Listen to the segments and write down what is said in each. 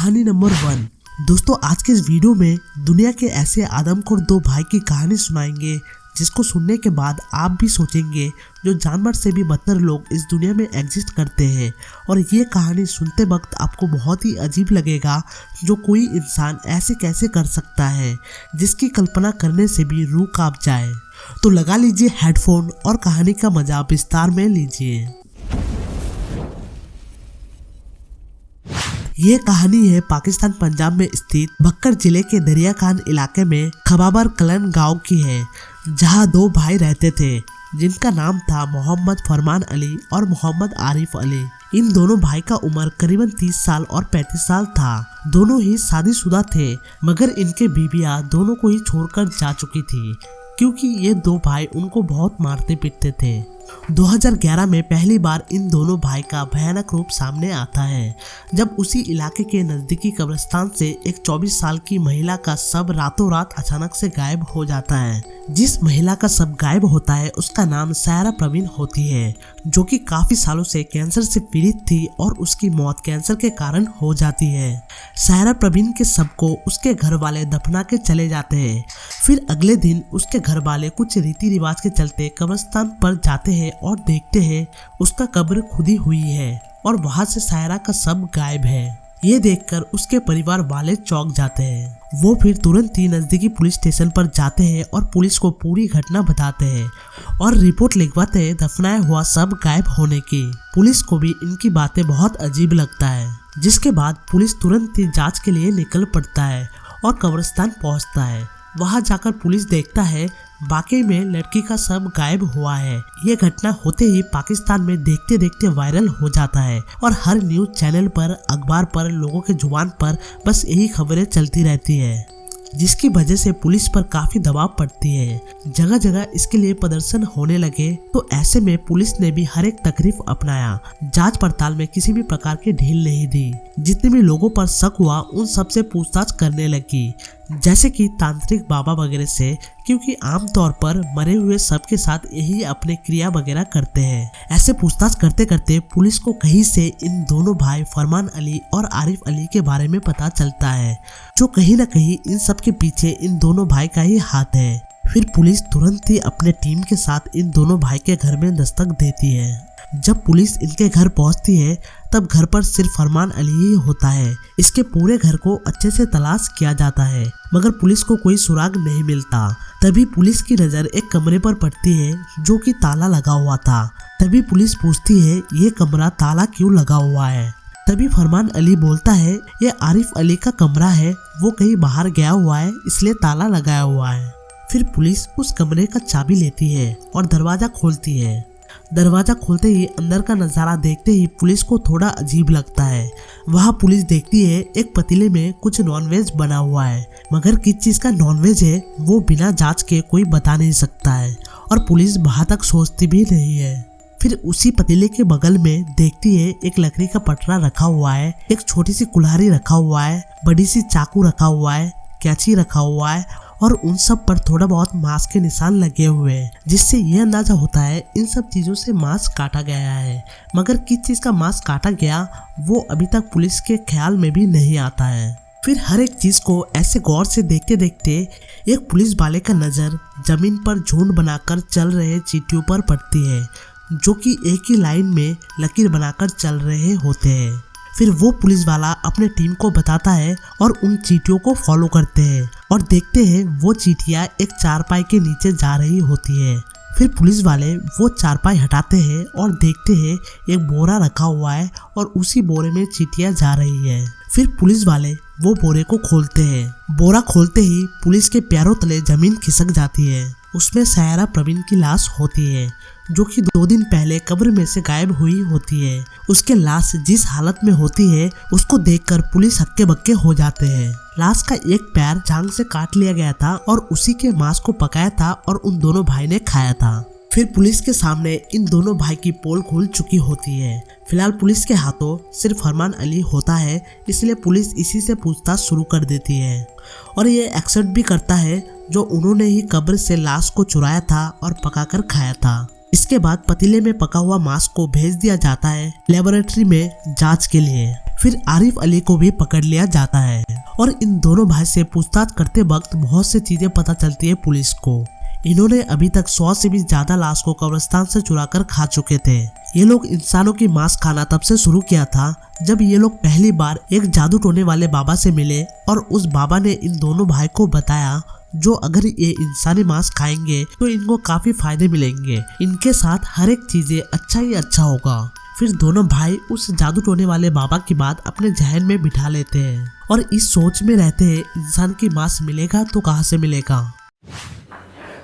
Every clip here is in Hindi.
कहानी नंबर 1। दोस्तों, आज के इस वीडियो में दुनिया के ऐसे आदमखोर दो भाई की कहानी सुनाएंगे जिसको सुनने के बाद आप भी सोचेंगे जो जानवर से भी बदतर लोग इस दुनिया में एग्जिस्ट करते हैं। और ये कहानी सुनते वक्त आपको बहुत ही अजीब लगेगा जो कोई इंसान ऐसे कैसे कर सकता है, जिसकी कल्पना करने से भी रूह कांप जाए। तो लगा लीजिए हेडफोन और कहानी का मजा विस्तार में लीजिए। ये कहानी है पाकिस्तान पंजाब में स्थित बक्कर जिले के दरिया खान इलाके में खबाबर कलन गांव की है, जहां दो भाई रहते थे जिनका नाम था मोहम्मद फरमान अली और मोहम्मद आरिफ अली। इन दोनों भाई का उम्र करीबन 30 साल और 35 साल था। दोनों ही शादीशुदा थे, मगर इनके बीवियां दोनों को ही छोड़कर जा चुकी थी क्योंकि ये दो भाई उनको बहुत मारते पीटते थे। 2011 में पहली बार इन दोनों भाई का भयानक रूप सामने आता है, जब उसी इलाके के नजदीकी कब्रिस्तान से एक 24 साल की महिला का शव रातों रात अचानक से गायब हो जाता है। जिस महिला का शव गायब होता है उसका नाम सायरा प्रवीण होती है, जो कि काफी सालों से कैंसर से पीड़ित थी और उसकी मौत कैंसर के कारण हो जाती है। सायरा प्रवीण के शव को उसके घर वाले दफना के चले जाते हैं। फिर अगले दिन उसके घर वाले कुछ रीति रिवाज के चलते कब्रिस्तान पर जाते हैं और देखते हैं उसका कब्र खुदी हुई है और वहां से सायरा का शव गायब है। ये देखकर उसके परिवार वाले चौंक जाते हैं। वो फिर तुरंत ही नजदीकी पुलिस स्टेशन पर जाते हैं और पुलिस को पूरी घटना बताते हैं और रिपोर्ट लिखवाते हैं दफनाया हुआ शव गायब होने की। पुलिस को भी इनकी बातें बहुत अजीब लगता है, जिसके बाद पुलिस तुरंत ही जांच के लिए निकल पड़ता है और कब्रिस्तान पहुंचता है। वहां जाकर पुलिस देखता है वाकई में लड़की का शव गायब हुआ है। ये घटना होते ही पाकिस्तान में देखते देखते वायरल हो जाता है और हर न्यूज चैनल पर, अखबार पर, लोगों के जुबान पर बस यही खबरें चलती रहती है, जिसकी वजह से पुलिस पर काफी दबाव पड़ती है। जगह जगह इसके लिए प्रदर्शन होने लगे, तो ऐसे में पुलिस ने भी हर एक तकरीफ अपनाया। जांच पड़ताल में किसी भी प्रकार की ढील नहीं दी। जितने भी लोगों पर शक हुआ उन सबसे पूछताछ करने लगी, जैसे कि तांत्रिक बाबा वगैरह से, क्योंकि आमतौर पर मरे हुए सबके साथ यही अपने क्रिया वगैरह करते हैं। ऐसे पूछताछ करते करते पुलिस को कहीं से इन दोनों भाई फरमान अली और आरिफ अली के बारे में पता चलता है, जो कहीं न कहीं इन सब के पीछे इन दोनों भाई का ही हाथ है। फिर पुलिस तुरंत ही अपने टीम के साथ इन दोनों भाई के घर में दस्तक देती है। जब पुलिस इनके घर पहुंचती है तब घर पर सिर्फ फरमान अली ही होता है। इसके पूरे घर को अच्छे से तलाश किया जाता है, मगर पुलिस को कोई सुराग नहीं मिलता। तभी पुलिस की नजर एक कमरे पर पड़ती है जो कि ताला लगा हुआ था। तभी पुलिस पूछती है ये कमरा ताला क्यों लगा हुआ है। तभी फरमान अली बोलता है ये आरिफ अली का कमरा है, वो कहीं बाहर गया हुआ है इसलिए ताला लगाया हुआ है। फिर पुलिस उस कमरे का चाबी लेती है और दरवाजा खोलती है। दरवाजा खोलते ही अंदर का नजारा देखते ही पुलिस को थोड़ा अजीब लगता है। वहाँ पुलिस देखती है एक पतीले में कुछ नॉनवेज बना हुआ है, मगर किस चीज का नॉनवेज है वो बिना जांच के कोई बता नहीं सकता है और पुलिस वहाँ तक सोचती भी नहीं है। फिर उसी पतीले के बगल में देखती है एक लकड़ी का पटरा रखा हुआ है, एक छोटी सी कुल्हाड़ी रखा हुआ है, बड़ी सी चाकू रखा हुआ है, कैंची रखा हुआ है और उन सब पर थोड़ा बहुत मांस के निशान लगे हुए हैं, जिससे ये अंदाजा होता है इन सब चीजों से मांस काटा गया है। मगर किस चीज का मांस काटा गया वो अभी तक पुलिस के ख्याल में भी नहीं आता है। फिर हर एक चीज को ऐसे गौर से देखते देखते एक पुलिस वाले का नजर जमीन पर झुंड बनाकर चल रहे चींटियों पर पड़ती है, जो कि एक ही लाइन में लकीर बनाकर चल रहे होते हैं। फिर वो पुलिस वाला अपने टीम को बताता है और उन चींटियों को फॉलो करते हैं और देखते हैं वो चींटियां एक चारपाई के नीचे जा रही होती है। फिर पुलिस वाले वो चारपाई हटाते हैं और देखते हैं एक बोरा रखा हुआ है और उसी बोरे में चींटियां जा रही है। फिर पुलिस वाले वो बोरे को खोलते हैं। बोरा खोलते ही पुलिस के पैरों तले जमीन खिसक जाती है। उसमें सायरा प्रवीण की लाश होती है, जो कि 2 दिन पहले कब्र में से गायब हुई होती है। उसके लाश जिस हालत में होती है उसको देखकर पुलिस हक्के बक्के हो जाते हैं। लाश का एक पैर जांग से काट लिया गया था और उसी के मांस को पकाया था और उन दोनों भाई ने खाया था। फिर पुलिस के सामने इन दोनों भाई की पोल खुल चुकी होती है। फिलहाल पुलिस के हाथों सिर्फ फरमान अली होता है, इसलिए पुलिस इसी से पूछताछ शुरू कर देती है और ये एक्सेप्ट भी करता है जो उन्होंने ही कब्र से लाश को चुराया था और पकाकर खाया था। इसके बाद पतीले में पका हुआ मांस को भेज दिया जाता है लेबोरेटरी में जांच के लिए। फिर आरिफ अली को भी पकड़ लिया जाता है और इन दोनों भाई से पूछताछ करते वक्त बहुत सी चीजें पता चलती है पुलिस को। इन्होंने अभी तक 100 से भी ज्यादा लाश को कब्रिस्तान से चुरा कर खा चुके थे। ये लोग इंसानों की मांस खाना तब से शुरू किया था जब ये लोग पहली बार एक जादू टोने वाले बाबा से मिले और उस बाबा ने इन दोनों भाई को बताया जो अगर ये इंसानी मांस खाएंगे तो इनको काफी फायदे मिलेंगे, इनके साथ हर एक चीजें अच्छा ही अच्छा होगा। फिर दोनों भाई उस जादू टोने वाले बाबा की बात अपने जहन में बिठा लेते हैं और इस सोच में रहते हैं इंसान की मांस मिलेगा तो कहाँ से मिलेगा।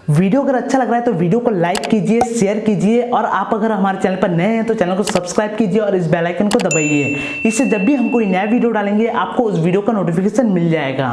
वीडियो अगर अच्छा लग रहा है तो वीडियो को लाइक कीजिए, शेयर कीजिए और आप अगर हमारे चैनल पर नए हैं तो चैनल को सब्सक्राइब कीजिए और इस बेल आइकन को दबाइए। इससे जब भी हम कोई नया वीडियो डालेंगे आपको उस वीडियो का नोटिफिकेशन मिल जाएगा।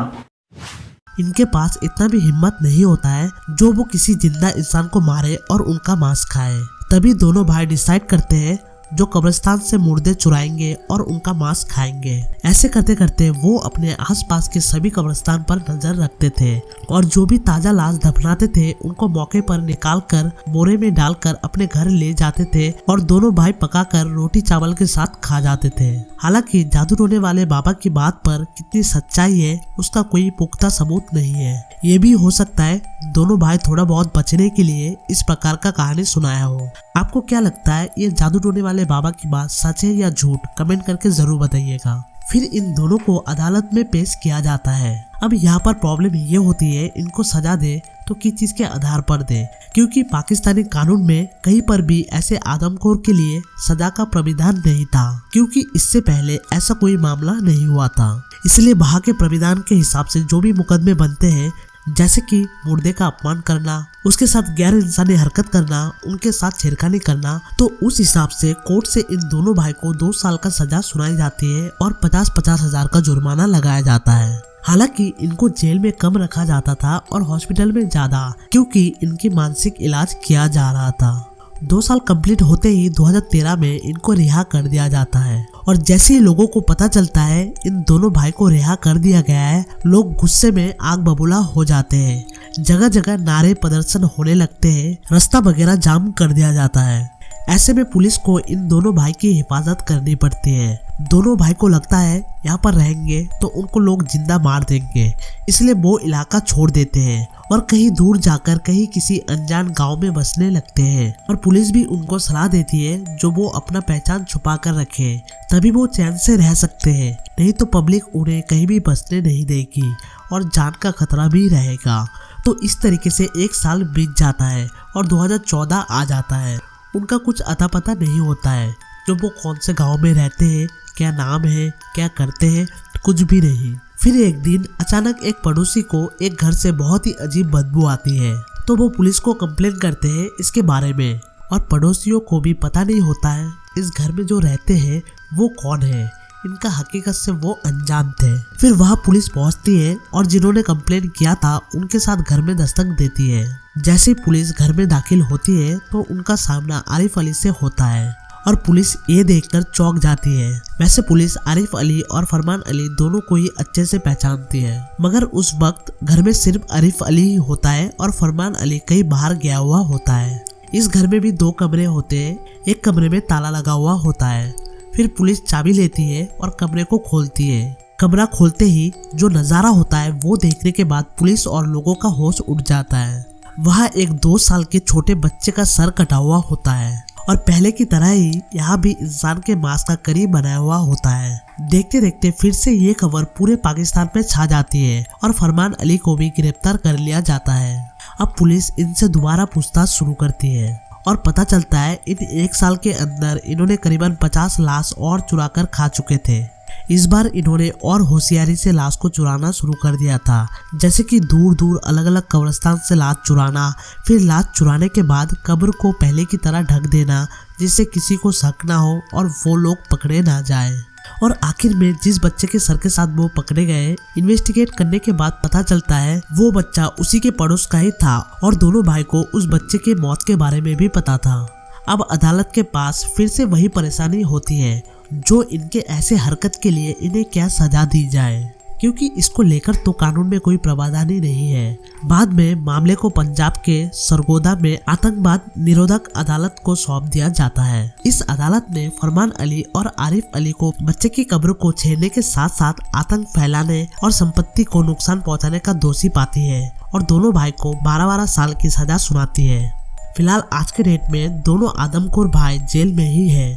इनके पास इतना भी हिम्मत नहीं होता है जो वो किसी जिंदा इंसान को मारे और उनका मांस खाए। तभी दोनों भाई डिसाइड करते हैं जो कब्रिस्तान से मुर्दे चुराएंगे और उनका मांस खाएंगे। ऐसे करते करते वो अपने आसपास के सभी कब्रिस्तान पर नजर रखते थे और जो भी ताजा लाश दफनाते थे उनको मौके पर निकालकर बोरे में डालकर अपने घर ले जाते थे और दोनों भाई पकाकर रोटी चावल के साथ खा जाते थे। हालांकि जादू टोने वाले बाबा की बात पर कितनी सच्चाई है उसका कोई पुख्ता सबूत नहीं है। ये भी हो सकता है दोनों भाई थोड़ा बहुत बचने के लिए इस प्रकार का कहानी सुनाया हो। आपको क्या लगता है ये जादू टोने वाले बाबा की बात सच है या झूठ? कमेंट करके जरूर बताइएगा। फिर इन दोनों को अदालत में पेश किया जाता है। अब यहाँ पर प्रॉब्लम ये होती है इनको सजा दे तो किस चीज के आधार पर दे, क्योंकि पाकिस्तानी कानून में कहीं पर भी ऐसे आदमखोर के लिए सजा का प्राविधान नहीं था, क्योंकि इससे पहले ऐसा कोई मामला नहीं हुआ था। इसलिए वहाँ के प्राविधान के हिसाब से जो भी मुकदमे बनते हैं जैसे कि मुर्दे का अपमान करना, उसके साथ गैर इंसानी हरकत करना, उनके साथ छेड़खानी करना, तो उस हिसाब से कोर्ट से इन दोनों भाई को 2 साल का सजा सुनाई जाती है और 50-50 हजार का जुर्माना लगाया जाता है। हालांकि इनको जेल में कम रखा जाता था और हॉस्पिटल में ज्यादा, क्योंकि इनकी मानसिक इलाज किया जा रहा था। 2 साल कंप्लीट होते ही 2013 में इनको रिहा कर दिया जाता है और जैसे ही लोगों को पता चलता है इन दोनों भाई को रिहा कर दिया गया है, लोग गुस्से में आग बबूला हो जाते हैं। जगह जगह नारे प्रदर्शन होने लगते हैं, रास्ता वगैरह जाम कर दिया जाता है। ऐसे में पुलिस को इन दोनों भाई की हिफाजत करनी पड़ती है। दोनों भाई को लगता है यहाँ पर रहेंगे तो उनको लोग जिंदा मार देंगे, इसलिए वो इलाका छोड़ देते हैं और कहीं दूर जाकर कहीं किसी अनजान गांव में बसने लगते हैं। और पुलिस भी उनको सलाह देती है जो वो अपना पहचान छुपा कर रखे, तभी वो चैन से रह सकते हैं, नहीं तो पब्लिक उन्हें कहीं भी बसने नहीं देगी और जान का खतरा भी रहेगा। तो इस तरीके से 1 साल बीत जाता है और 2014 आ जाता है। उनका कुछ अता पता नहीं होता है, जो वो कौन से गांव में रहते हैं, क्या नाम है, क्या करते हैं, कुछ भी नहीं। फिर एक दिन अचानक एक पड़ोसी को एक घर से बहुत ही अजीब बदबू आती है, तो वो पुलिस को कंप्लेन करते हैं इसके बारे में और पड़ोसियों को भी पता नहीं होता है इस घर में जो रहते हैं वो कौन है। इनका हकीकत से वो अनजान थे। फिर वहाँ पुलिस पहुँचती है और जिन्होंने कंप्लेन किया था उनके साथ घर में दस्तक देती है। जैसे पुलिस घर में दाखिल होती है तो उनका सामना आरिफ अली से होता है और पुलिस ये देखकर चौंक जाती है। वैसे पुलिस आरिफ अली और फरमान अली दोनों को ही अच्छे से पहचानती है, मगर उस वक्त घर में सिर्फ आरिफ अली ही होता है और फरमान अली कहीं बाहर गया हुआ होता है। इस घर में भी 2 कमरे होते हैं, एक कमरे में ताला लगा हुआ होता है। फिर पुलिस चाबी लेती है और कमरे को खोलती है। कमरा खोलते ही जो नजारा होता है वो देखने के बाद पुलिस और लोगों का होश उड़ जाता है। वहाँ एक 2 साल के छोटे बच्चे का सर कटा हुआ होता है और पहले की तरह ही यहाँ भी इंसान के मांस का करी बनाया हुआ होता है। देखते देखते फिर से ये खबर पूरे पाकिस्तान में छा जाती है और फरमान अली को भी गिरफ्तार कर लिया जाता है। अब पुलिस इनसे दोबारा पूछताछ शुरू करती है और पता चलता है इन 1 साल के अंदर इन्होंने करीबन 50 लाश और चुरा कर खा चुके थे। इस बार इन्होंने और होशियारी से लाश को चुराना शुरू कर दिया था, जैसे कि दूर दूर अलग अलग कब्रिस्तान से लाश चुराना, फिर लाश चुराने के बाद कब्र को पहले की तरह ढक देना जिससे किसी को शक ना हो और वो लोग पकड़े ना जाए। और आखिर में जिस बच्चे के सर के साथ वो पकड़े गए, इन्वेस्टिगेट करने के बाद पता चलता है वो बच्चा उसी के पड़ोस का ही था और दोनों भाई को उस बच्चे के मौत के बारे में भी पता था। अब अदालत के पास फिर से वही परेशानी होती है, जो इनके ऐसे हरकत के लिए इन्हें क्या सजा दी जाए। क्योंकि इसको लेकर तो कानून में कोई प्रावधान ही नहीं है। बाद में मामले को पंजाब के सरगोदा में आतंकवाद निरोधक अदालत को सौंप दिया जाता है। इस अदालत ने फरमान अली और आरिफ अली को बच्चे की कब्र को छेड़ने के साथ साथ आतंक फैलाने और संपत्ति को नुकसान पहुंचाने का दोषी पाती है और दोनों भाई को 12-12 साल की सजा सुनाती है। फिलहाल आज के डेट में दोनों आदमखोर भाई जेल में ही है।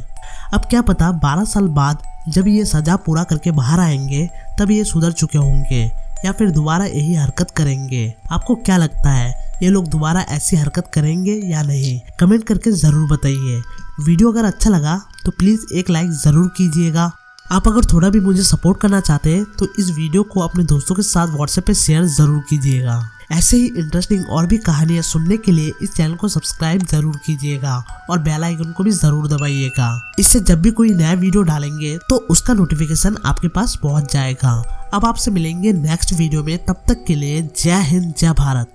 अब क्या पता 12 साल बाद जब ये सजा पूरा करके बाहर आएंगे तब ये सुधर चुके होंगे या फिर दोबारा यही हरकत करेंगे। आपको क्या लगता है, ये लोग दोबारा ऐसी हरकत करेंगे या नहीं? कमेंट करके जरूर बताइए। वीडियो अगर अच्छा लगा तो प्लीज एक लाइक जरूर कीजिएगा। आप अगर थोड़ा भी मुझे सपोर्ट करना चाहते हैं तो इस वीडियो को अपने दोस्तों के साथ व्हाट्सएप पे शेयर जरूर कीजिएगा। ऐसे ही इंटरेस्टिंग और भी कहानियां सुनने के लिए इस चैनल को सब्सक्राइब जरूर कीजिएगा और बेल आइकन को भी जरूर दबाइएगा। इससे जब भी कोई नया वीडियो डालेंगे तो उसका नोटिफिकेशन आपके पास पहुंच जाएगा। अब आपसे मिलेंगे नेक्स्ट वीडियो में, तब तक के लिए जय हिंद जय भारत।